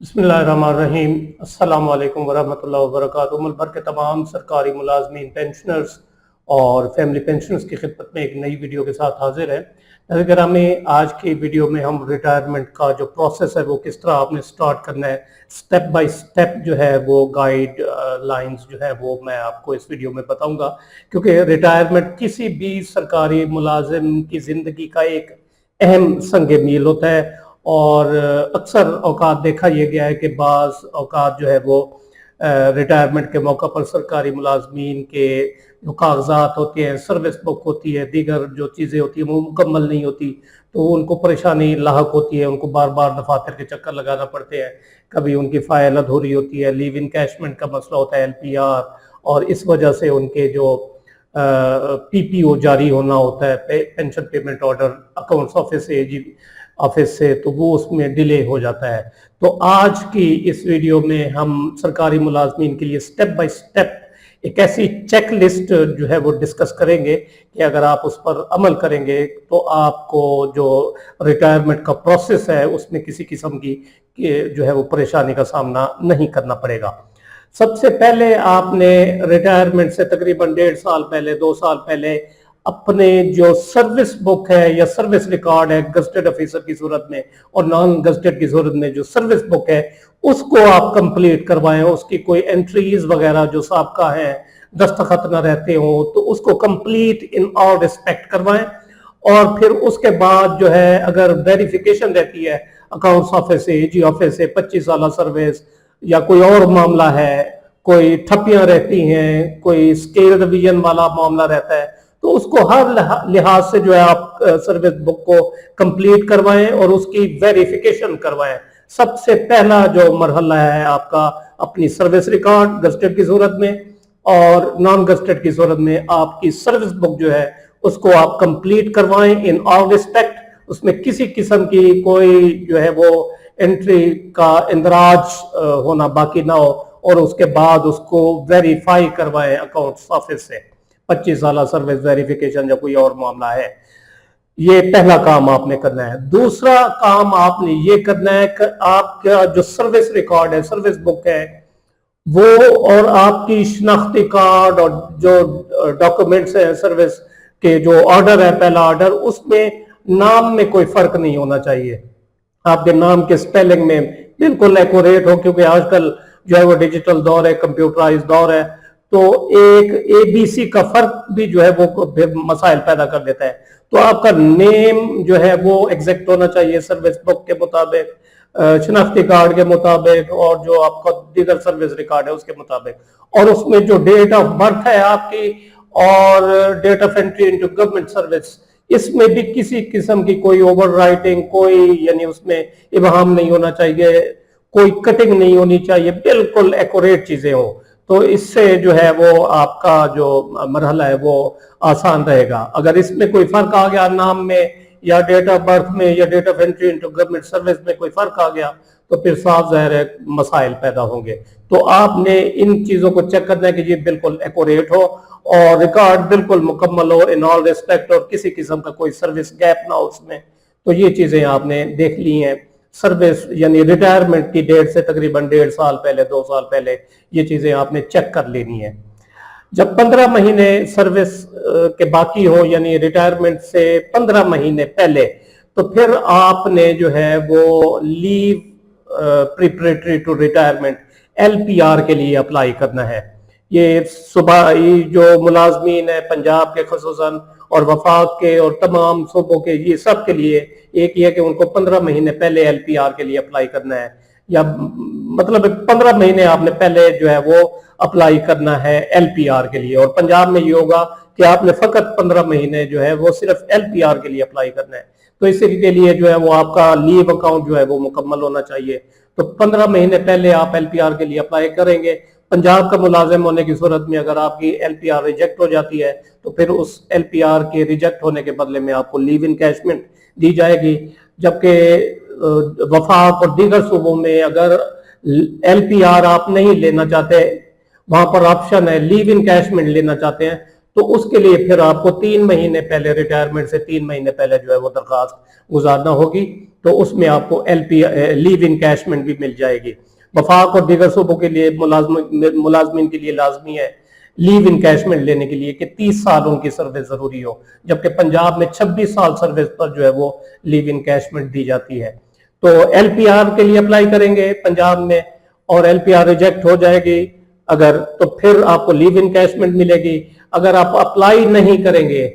बिस्मिल्लाहिर्रहमानिर्रहीम। अस्सलाम वालेकुम वरहमतुल्लाहि वबरकातुहू। मुल्क भर के तमाम सरकारी मुलाजमीन, पेंशनर्स और फैमिली पेंशनर्स की खिदमत में एक नई वीडियो के साथ हाजिर है। ग्रामी, आज की वीडियो में हम रिटायरमेंट का जो प्रोसेस है वो किस तरह आपने स्टार्ट करना है, स्टेप बाय स्टेप जो है वो गाइड लाइंस जो है वो मैं आपको इस वीडियो में बताऊंगा। क्योंकि रिटायरमेंट किसी भी सरकारी मुलाजिम की ज़िंदगी का एक अहम संग मील होता है। और अक्सर औकात देखा यह गया है कि बाज़ औकात जो है वो रिटायरमेंट के मौका पर सरकारी मुलाजमीन के जो कागजात होते हैं, सर्विस बुक होती है, दीगर जो चीज़ें होती हैं वो मुकम्मल नहीं होती, तो उनको परेशानी लाहक होती है। उनको बार बार दफातर के चक्कर लगाना पड़ते हैं। कभी उनकी फाइल अधूरी होती है, लीव इनकैशमेंट का मसला होता है, LPR, और इस वजह से उनके जो PPO जारी होना होता है, pension payment order, accounts office से, AG ऑफिस से, तो वो उसमें डिले हो जाता है। तो आज की इस वीडियो में हम सरकारी मुलाजमीन के लिए स्टेप बाय स्टेप एक ऐसी चेक लिस्ट जो है वो डिस्कस करेंगे कि अगर आप उस पर अमल करेंगे तो आपको जो रिटायरमेंट का प्रोसेस है उसमें किसी किस्म की जो है वो परेशानी का सामना नहीं करना पड़ेगा। सबसे पहले आपने रिटायरमेंट से तकरीबन 1.5 साल पहले, 2 साल पहले अपने जो सर्विस बुक है या सर्विस रिकॉर्ड है, गजटेड ऑफिसर की सूरत में और नॉन गजटेड की सूरत में जो सर्विस बुक है उसको आप कंप्लीट करवाएं। उसकी कोई एंट्रीज वगैरह जो साबका है, दस्तखत न रहते हो, तो उसको कंप्लीट इन ऑल रिस्पेक्ट करवाएं। और फिर उसके बाद जो है अगर वेरिफिकेशन रहती है अकाउंट्स ऑफिस से, AG ऑफिस से, 25 साल सर्विस या कोई और मामला है, कोई ठप्पियां रहती हैं, कोई स्केल रिवीजन वाला मामला रहता है, तो उसको हर लिहाज से जो है आप सर्विस बुक को कंप्लीट करवाएं और उसकी वेरिफिकेशन करवाएं। सबसे पहला जो मरहला है आपका अपनी सर्विस रिकॉर्ड गजटेड की सूरत में और नॉन गजटेड की सूरत में आपकी सर्विस बुक जो है उसको आप कंप्लीट करवाएं इन ऑल रिस्पेक्ट। उसमें किसी किस्म की कोई जो है वो एंट्री का इंदराज होना बाकी ना हो और उसके बाद उसको वेरीफाई करवाएं अकाउंट्स ऑफिस से। 25 साल सर्विस वेरिफिकेशन या कोई और मामला है, ये पहला काम आपने करना है। दूसरा काम आपने ये करना है कि आपका जो सर्विस रिकॉर्ड है, सर्विस बुक है, वो और आपकी शनाख्ती कार्ड और जो डॉक्यूमेंट्स है सर्विस के, जो ऑर्डर है, पहला ऑर्डर, उसमें नाम में कोई फर्क नहीं होना चाहिए। आपके नाम के स्पेलिंग में बिल्कुल एक्यूरेट हो, क्योंकि आजकल जो है वो डिजिटल दौर है, कंप्यूटराइज दौर है, तो एक ABC का फर्क भी जो है वो मसाइल पैदा कर देता है। तो आपका नेम जो है वो एग्जैक्ट होना चाहिए सर्विस बुक के मुताबिक, शनाख्ती कार्ड के मुताबिक और जो आपका दीगर सर्विस रिकॉर्ड है उसके मुताबिक, और उसमें जो डेट ऑफ बर्थ है आपकी और date of entry into government service, इसमें भी किसी किस्म की कोई ओवर राइटिंग, कोई यानी उसमें इबहाम नहीं होना चाहिए, कोई कटिंग नहीं होनी चाहिए, बिल्कुल एक्यूरेट चीजें हो। तो इससे जो है वो आपका जो मरहला है वो आसान रहेगा। अगर इसमें कोई फर्क आ गया नाम में या डेट ऑफ बर्थ में या date of entry into government service में कोई फर्क आ गया तो फिर साफ जाहिर है मसाइल पैदा होंगे। तो आपने इन चीजों को चेक करना है कि ये बिल्कुल एक्यूरेट हो और रिकॉर्ड बिल्कुल मुकम्मल हो इन ऑल रिस्पेक्ट और किसी किस्म का कोई सर्विस गैप ना हो उसमें। तो ये चीजें आपने देख ली हैं। सर्विस यानी रिटायरमेंट की डेट से तकरीबन 1.5 साल पहले, 2 साल पहले ये चीजें आपने चेक कर लेनी है। जब 15 महीने सर्विस के बाकी हो, यानी रिटायरमेंट से 15 महीने पहले, तो फिर आपने जो है वो leave preparatory to retirement LPR के लिए अप्लाई करना है। ये सूबाई जो मुलाजमीन है पंजाब के खसूसन और वफाक के और तमाम सूबों के, ये सब के लिए एक ये कि उनको 15 महीने पहले LPR के लिए अप्लाई करना है, या मतलब 15 महीने आपने पहले जो है वो अप्लाई करना है LPR के लिए। और पंजाब में ये होगा कि आपने फकत 15 महीने जो है वो सिर्फ LPR के लिए अप्लाई करना है। तो इसी के लिए जो है वो आपका लीव अकाउंट जो है वो मुकम्मल होना चाहिए। तो 15 महीने पहले आप LPR के लिए अप्लाई करेंगे। पंजाब का मुलाजिम होने की सूरत में अगर आपकी LPR रिजेक्ट हो जाती है तो फिर उस LPR के रिजेक्ट होने के बदले में आपको लीव इनकैशमेंट दी जाएगी। जबकि वफाक और दीगर सूबों में अगर LPR आप नहीं लेना चाहते, वहां पर ऑप्शन है लीव इनकैशमेंट लेना चाहते हैं, تو اس کے لیے پھر آپ کو 3 مہینے پہلے ریٹائرمنٹ سے 3 مہینے پہلے جو ہے وہ درخواست گزارنا ہوگی، تو اس میں آپ کو لیو انکیشمنٹ بھی مل جائے گی۔ وفاق اور دیگر صوبوں کے لیے ملازمین کے لیے لازمی ہے لیو انکیشمنٹ لینے کے لیے کہ 30 سال ان کی سروس ضروری ہو، جبکہ پنجاب میں 26 سال سروس پر جو ہے وہ لیو انکیشمنٹ دی جاتی ہے۔ تو ایل پی آر کے لیے اپلائی کریں گے پنجاب میں اور ایل پی آر ریجیکٹ ہو جائے گی اگر، تو پھر آپ کو لیو انکیشمنٹ ملے گی۔ اگر آپ اپلائی نہیں کریں گے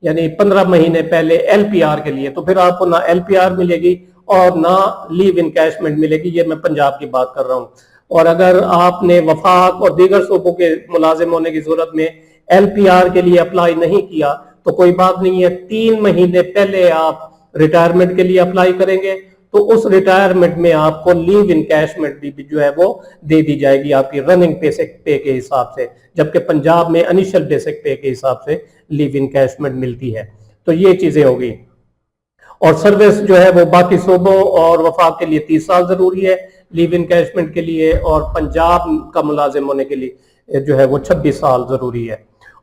یعنی 15 مہینے پہلے ایل پی آر کے لیے، تو پھر آپ کو نہ ایل پی آر ملے گی اور نہ لیو انکیشمنٹ ملے گی۔ یہ میں پنجاب کی بات کر رہا ہوں۔ اور اگر آپ نے وفاق اور دیگر صوبوں کے ملازم ہونے کی صورت میں ایل پی آر کے لیے اپلائی نہیں کیا تو کوئی بات نہیں ہے، 3 مہینے پہلے آپ ریٹائرمنٹ کے لیے اپلائی کریں گے تو اس ریٹائرمنٹ میں آپ کو لیو انکیشمنٹ بھی جو ہے وہ دے دی جائے گی آپ کی رننگ بیسک پے کے حساب سے، جبکہ پنجاب میں انیشل بیسک پے کے حساب سے لیو انکیشمنٹ ملتی ہے۔ تو یہ چیزیں ہوگی۔ اور سروس جو ہے وہ باقی صوبوں اور وفاق کے لیے 30 سال ضروری ہے لیو انکیشمنٹ کے لیے، اور پنجاب کا ملازم ہونے کے لیے جو ہے وہ 26 سال ضروری ہے۔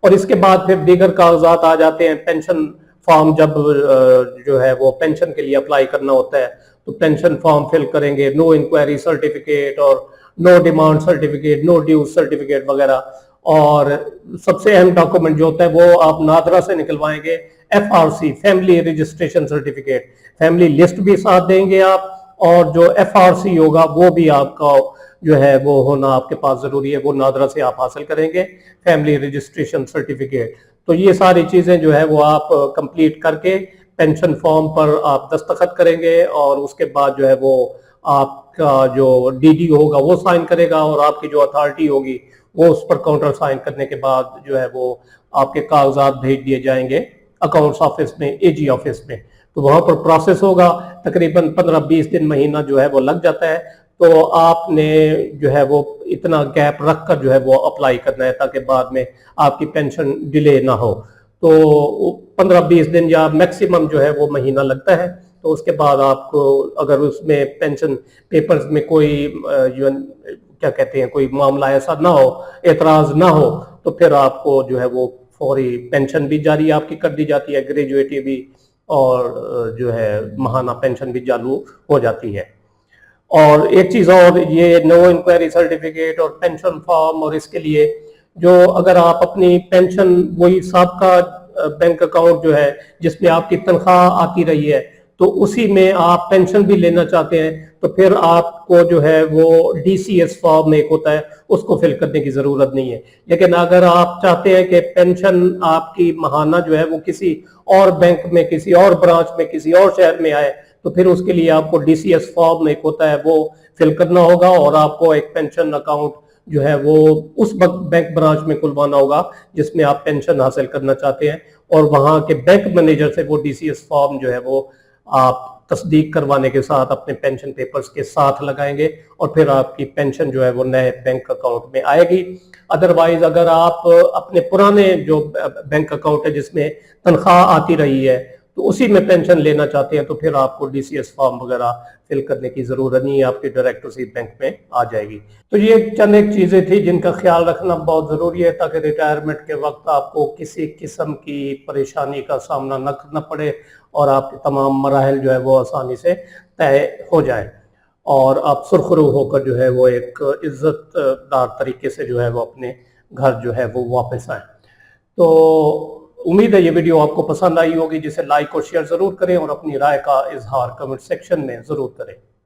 اور اس کے بعد پھر دیگر کاغذات آ جاتے ہیں۔ پینشن فارم جب جو ہے وہ پینشن کے لیے اپلائی کرنا ہوتا ہے تو پینشن فارم فل کریں گے، نو انکوائری سرٹیفکیٹ اور نو ڈیمانڈ سرٹیفکیٹ، نو ڈیوز سرٹیفکیٹ وغیرہ۔ اور سب سے اہم ڈاکومنٹ جو ہوتا ہے وہ آپ نادرا سے نکلوائیں گے، F R C family registration certificate, family list بھی ساتھ دیں گے آپ، اور جو ایف آر سی ہوگا وہ بھی آپ کا جو ہے وہ ہونا آپ کے پاس ضروری ہے، وہ نادرا سے آپ حاصل کریں گے فیملی رجسٹریشن سرٹیفکیٹ۔ تو یہ ساری چیزیں جو ہے وہ آپ کمپلیٹ کر کے پینشن فارم پر آپ دستخط کریں گے، اور اس کے بعد جو ہے وہ آپ کا جو ڈی ڈی ہوگا وہ سائن کرے گا، اور آپ کی جو اتھارٹی ہوگی وہ اس پر کاؤنٹر سائن کرنے کے بعد جو ہے وہ آپ کے کاغذات بھیج دیے جائیں گے اکاؤنٹس آفس میں، اے جی آفس میں۔ تو وہاں پر پروسیس ہوگا، تقریباً 15-20 دن مہینہ جو ہے وہ لگ جاتا ہے۔ تو آپ نے جو ہے وہ اتنا گیپ رکھ کر جو ہے وہ اپلائی کرنا ہے تاکہ بعد میں آپ کی پینشن ڈیلے نہ ہو۔ تو 15-20 دن یا میکسیمم جو ہے وہ مہینہ لگتا ہے۔ تو اس کے بعد آپ کو اگر اس میں پینشن پیپرز میں کوئی کیا کہتے ہیں کوئی معاملہ ایسا نہ ہو، اعتراض نہ ہو، تو پھر آپ کو جو ہے وہ فوری پینشن بھی جاری آپ کی کر دی جاتی ہے، گریجویٹی بھی، اور جو ہے ماہانہ پینشن بھی چالو ہو جاتی ہے۔ اور ایک چیز اور، یہ نو انکوائری سرٹیفکیٹ اور پینشن فارم، اور اس کے لیے جو اگر آپ اپنی پینشن وہی سابقہ بینک اکاؤنٹ جو ہے جس میں آپ کی تنخواہ آتی رہی ہے تو اسی میں آپ پینشن بھی لینا چاہتے ہیں تو پھر آپ کو جو ہے وہ ڈی سی ایس فارم ایک ہوتا ہے اس کو فل کرنے کی ضرورت نہیں ہے۔ لیکن اگر آپ چاہتے ہیں کہ پینشن آپ کی ماہانہ جو ہے وہ کسی اور بینک میں، کسی اور برانچ میں، کسی اور شہر میں آئے تو پھر اس کے لیے آپ کو ڈی سی ایس فارم ایک ہوتا ہے وہ فل کرنا ہوگا، اور آپ کو ایک پینشن اکاؤنٹ جو ہے وہ اس بینک برانچ میں کھلوانا ہوگا جس میں آپ پینشن حاصل کرنا چاہتے ہیں، اور وہاں کے بینک مینیجر سے وہ ڈی سی ایس فارم جو ہے وہ آپ تصدیق کروانے کے ساتھ اپنے پینشن پیپرز کے ساتھ لگائیں گے، اور پھر آپ کی پینشن جو ہے وہ نئے بینک اکاؤنٹ میں آئے گی۔ ادروائز اگر آپ اپنے پرانے جو بینک اکاؤنٹ ہے جس میں تنخواہ آتی رہی ہے تو اسی میں پینشن لینا چاہتے ہیں تو پھر آپ کو ڈی سی ایس فارم وغیرہ فل کرنے کی ضرورت نہیں ہے، آپ کی ڈائریکٹ اسی بینک میں آ جائے گی۔ تو یہ چند ایک چیزیں تھی جن کا خیال رکھنا بہت ضروری ہے تاکہ ریٹائرمنٹ کے وقت آپ کو کسی قسم کی پریشانی کا سامنا نہ کرنا پڑے، اور آپ کے تمام مراحل جو ہے وہ آسانی سے طے ہو جائیں، اور آپ سرخرو ہو کر جو ہے وہ ایک عزت دار طریقے سے جو ہے وہ اپنے گھر جو ہے وہ واپس آئیں۔ تو امید ہے یہ ویڈیو آپ کو پسند آئی ہوگی، جسے لائک اور شیئر ضرور کریں، اور اپنی رائے کا اظہار کمنٹ سیکشن میں ضرور کریں۔